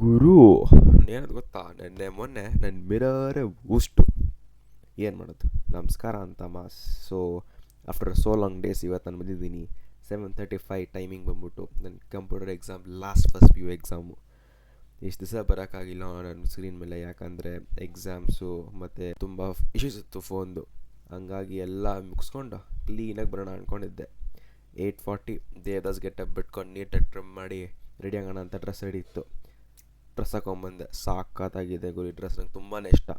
ಗುರು ಏನದು ಗೊತ್ತಾ, ಮೊನ್ನೆ ನನ್ನ ಮಿರರೇ ಉಷ್ಟು. ಏನು ಮಾಡೋದು, ನಮಸ್ಕಾರ ಅಂತ ಮಾಸ್. So after so long days ಇವತ್ತು ನಾನು ಬಂದಿದ್ದೀನಿ. 7:35 ಟೈಮಿಂಗ್ ಬಂದ್ಬಿಟ್ಟು ನನ್ನ computer exam, first P U exam. ಇಷ್ಟು ದಿವಸ ಬರೋಕ್ಕಾಗಿಲ್ಲ ನನ್ನ ಸ್ಕ್ರೀನ್ ಮೇಲೆ, ಯಾಕಂದರೆ ಎಕ್ಸಾಮ್ಸು ಮತ್ತು ತುಂಬ ಇಶ್ಯೂಸ್ ಇತ್ತು ಫೋನ್ದು. ಹಂಗಾಗಿ ಎಲ್ಲ ಮುಗಿಸ್ಕೊಂಡು ಕ್ಲೀನಾಗಿ ಬರೋಣ ಅಂದ್ಕೊಂಡಿದ್ದೆ. 8:40 ದೇವದಾಸ್ ಗೆಟಪ್ ಬಿಟ್ಕೊಂಡು ನೀಟಾಗಿ ಟ್ರಿಮ್ ಮಾಡಿ ರೆಡಿ ಆಗೋಣ ಅಂತ ಡ್ರೆಸ್ ರೆಡಿ ಇತ್ತು. ಡ್ರೆಸ್ ಹಾಕೊಂಬಂದೆ, ಸಾಕಾಗಿದೆ ಗುರಿ ಡ್ರೆಸ್, ನಂಗೆ ತುಂಬಾ ಇಷ್ಟ.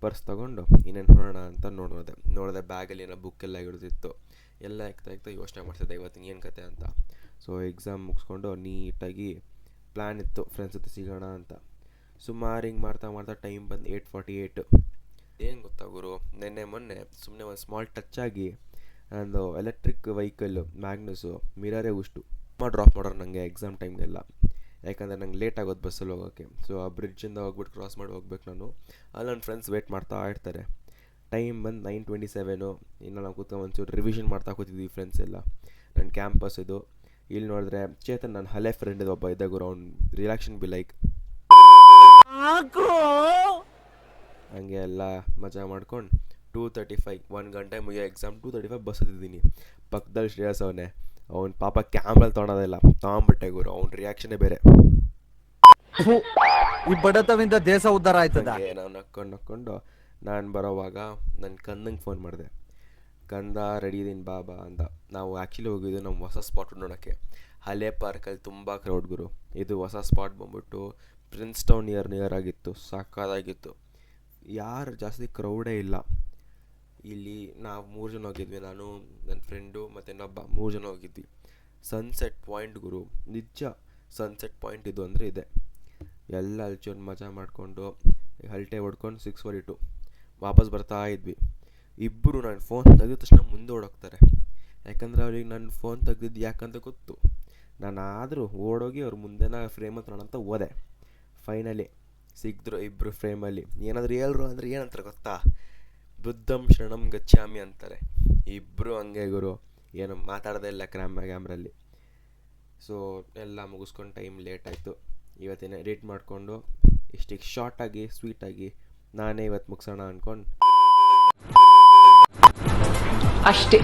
ಪರ್ಸ್ ತೊಗೊಂಡು ಇನ್ನೇನು ನೋಡೋಣ ಅಂತ ನೋಡಿದೆ ಬ್ಯಾಗಲ್ಲಿ ಏನೋ ಬುಕ್ಕೆಲ್ಲ ಹಿಡಿದಿತ್ತು. ಎಲ್ಲ ಇಕ್ತಾ ಯೋಚನೆ ಮಾಡ್ತಿದ್ದೆ ಇವತ್ತಿನ ಏನು ಕತೆ ಅಂತ. ಸೊ ಎಕ್ಸಾಮ್ ಮುಗಿಸ್ಕೊಂಡು ನೀಟಾಗಿ ಪ್ಲ್ಯಾನ್ ಇತ್ತು ಫ್ರೆಂಡ್ಸ್ ಜೊತೆ ಸಿಗೋಣ ಅಂತ. ಸುಮಾರು ಹಿಂಗೆ ಮಾಡ್ತಾ ಟೈಮ್ ಬಂದು 8:48. ಏನು ಗೊತ್ತಾ ಗುರು, ಮೊನ್ನೆ ಸುಮ್ಮನೆ ಒಂದು ಸ್ಮಾಲ್ ಟಚ್ ಆಗಿ ನಂದು ಎಲೆಕ್ಟ್ರಿಕ್ ವೆಹಿಕಲ್ಲು ಮ್ಯಾಗ್ನಸ್ಸು ಮಿರರೇ ಉಷ್ಟು ಡ್ರಾಪ್ ಮಾಡೋರು ನನಗೆ ಎಕ್ಸಾಮ್ ಟೈಮ್ಗೆಲ್ಲ. ಯಾಕಂದರೆ ನಂಗೆ ಲೇಟ್ ಆಗೋದು ಬಸ್ಸಲ್ಲಿ ಹೋಗೋಕ್ಕೆ. ಸೊ ಆ ಬ್ರಿಡ್ಜಿಂದ ಹೋಗ್ಬಿಟ್ಟು ಕ್ರಾಸ್ ಮಾಡಿ ಹೋಗ್ಬೇಕು ನಾನು. ಅಲ್ಲಿ ನನ್ನ ಫ್ರೆಂಡ್ಸ್ ವೇಟ್ ಮಾಡ್ತಾ ಇರ್ತಾರೆ. ಟೈಮ್ ಬಂದು 9:27. ಇನ್ನು ನಾವು ಕೂತ್ಕೊಂಡು ಒಂಚೂರು ರಿವಿಷನ್ ಮಾಡ್ತಾ ಕೂತಿದ್ವಿ ಫ್ರೆಂಡ್ಸ್ ಎಲ್ಲ. ನನ್ನ ಕ್ಯಾಂಪಸ್ ಇದು. ಇಲ್ಲಿ ನೋಡಿದ್ರೆ ಚೇತನ್, ನನ್ನ ಹಳೆ ಫ್ರೆಂಡ್ ಇದು ಒಬ್ಬ ಇದ್ದ ಗುರು, ಅವ್ನು ರಿಯಾಕ್ಷನ್ ಬಿ ಲೈಕ್ ಹಂಗೆ ಎಲ್ಲ ಮಜಾ ಮಾಡ್ಕೊಂಡು 2:35 1 ಗಂಟೆ ಮುಗಿಯೋ ಎಕ್ಸಾಮ್. 2:35 ಬಸ್ ಹತ್ತಿದ್ದೀನಿ. ಪಕ್ಕದಲ್ಲಿ ಶ್ರೇಯಸ್ ಅವನೇ, ಅವ್ನು ಪಾಪ ಕ್ಯಾಮ್ರಲ್ಲಿ ತೊಗೊಳೋದಿಲ್ಲ, ತೊಗೊಂಬಿಟ್ಟೆ ಗುರು. ಅವ್ನ ರಿಯಾಕ್ಷನ್ನೇ ಬೇರೆ. ಈ ಬಡತವಿಂದ ದೇಶ ಉದ್ಧಾರ ಆಯ್ತದ. ನಾವು ನಕ್ಕೊಂಡು ನಾನು ಬರೋವಾಗ ನನ್ನ ಕಂದಂಗೆ ಫೋನ್ ಮಾಡಿದೆ. ಕಂದ ರೆಡಿ ಇದೀನಿ ಬಾಬಾ ಅಂತ. ನಾವು ಆ್ಯಕ್ಚುಲಿ ಹೋಗಿದ್ದು ನಮ್ಮ ಹೊಸ ಸ್ಪಾಟ್ ನೋಡೋಕ್ಕೆ. ಹಳೆ ಪಾರ್ಕಲ್ಲಿ ತುಂಬ ಕ್ರೌಡ್ ಗುರು. ಇದು ಹೊಸ ಸ್ಪಾಟ್ ಬಂದ್ಬಿಟ್ಟು ಪ್ರಿನ್ಸ್ ಟೌನ್ ನಿಯರ್ ಆಗಿತ್ತು. ಸಾಕಾಗಿತ್ತು, ಯಾರು ಜಾಸ್ತಿ ಕ್ರೌಡೇ ಇಲ್ಲ. ಇಲ್ಲಿ ನಾವು 3 ಜನ ಹೋಗಿದ್ವಿ, ನಾನು, ನನ್ನ ಫ್ರೆಂಡು ಮತ್ತು ಇನ್ನೊಬ್ಬ, 3 ಜನ ಹೋಗಿದ್ವಿ. ಸನ್ಸೆಟ್ ಪಾಯಿಂಟ್ ಗುರು, ನಿಜ ಸನ್ಸೆಟ್ ಪಾಯಿಂಟ್ ಇದು ಅಂದರೆ ಇದೆ. ಎಲ್ಲ ಅಲ್ಚೂರು ಮಜಾ ಮಾಡಿಕೊಂಡು ಹಲ್ಟೆ ಹೊಡ್ಕೊಂಡು 6:42 ವಾಪಸ್ ಬರ್ತಾ ಇದ್ವಿ. ಇಬ್ಬರು ನನ್ನ ಫೋನ್ ತೆಗೆದ ತಕ್ಷಣ ಮುಂದೆ ಓಡೋಗ್ತಾರೆ. ಯಾಕಂದರೆ ಅವ್ರಿಗೆ ನನ್ನ ಫೋನ್ ತೆಗ್ದಿದ್ದು ಯಾಕಂತ ಗೊತ್ತು. ನಾನು ಆದರೂ ಓಡೋಗಿ ಅವ್ರ ಮುಂದೆನ ಫ್ರೇಮ್ ಅಂತ ಹೋದೆ. ಫೈನಲಿ ಸಿಕ್ಕಿದ್ರು ಇಬ್ಬರು ಫ್ರೇಮಲ್ಲಿ. ಏನಾದರೂ ಹೇಳ್ರು ಅಂದರೆ ಏನಂತಾರೆ ಗೊತ್ತಾ, ಬುದ್ಧಂ ಶರಣಂ ಗಚ್ಚಾಮಿ ಅಂತಾರೆ. ಇಬ್ಬರು ಹಂಗೆ ಗುರು, ಏನು ಮಾತಾಡೋದೇ ಇಲ್ಲ ಕ್ಯಾಮ್ರಲ್ಲಿ. ಸೊ ಎಲ್ಲ ಮುಗಿಸ್ಕೊಂಡು ಟೈಮ್ ಲೇಟ್ ಆಯಿತು. ಇವತ್ತೇನೆ ಎಡಿಟ್ ಮಾಡಿಕೊಂಡು ಇಷ್ಟಿಗೆ ಶಾರ್ಟಾಗಿ ಸ್ವೀಟಾಗಿ ನಾನೇ ಇವತ್ತು ಮುಗಿಸೋಣ ಅಂದ್ಕೊಂಡು ಅಷ್ಟೇ.